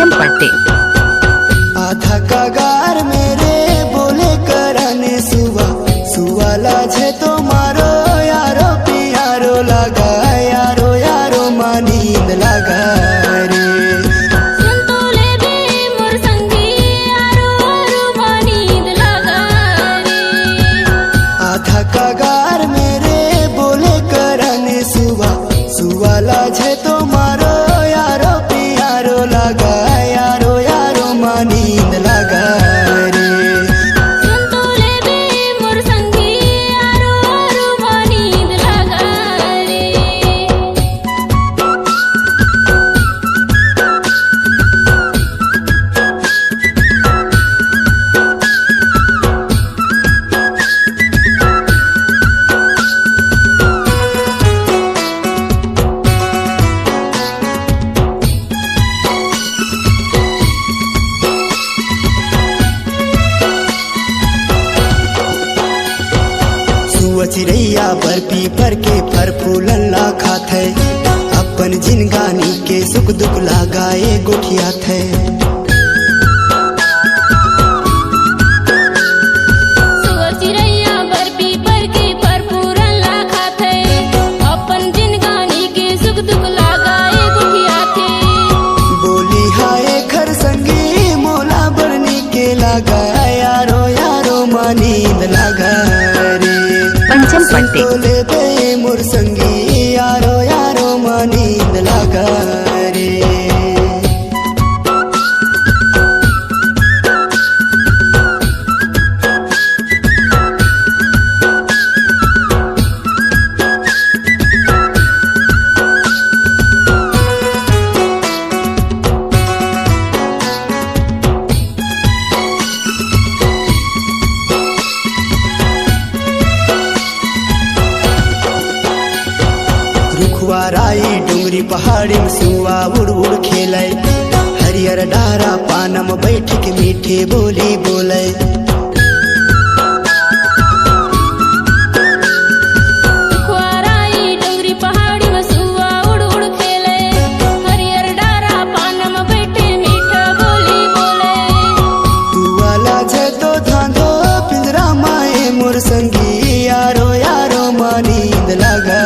पंचम पट्टे। आधा कगार मेरे बोले करने सुवा सुवाला छे तो मारो यारो पियारो लगा यारो यारो मानींद लगा रे। आधा कगार मेरे बोले करने सुवा सुवाला छे तो मारो यारो पियारो लगा यारो यारो मानींद लगा रे। चिड़ैया बर्फी पर के फर फूलला खात है अपन जिनगानी के सुख दुख लगाए गोठिया थे। बोली हाय घर संगी मोला बरनी के लगा यारो यारो मानींद लगा रे। पंचम पट्टे। ले मोर संगी यारो यारो मानींद लगा रे। रुखवाराई डूंगरी पहाड़ी में सुआ उड़ उड़ खेले हरियर डारा पानम बैठ के मीठे बोली बोले। तू वाला छे तो धांधो पिंजरा माए मोर संगी यारो यारो मानींद लगा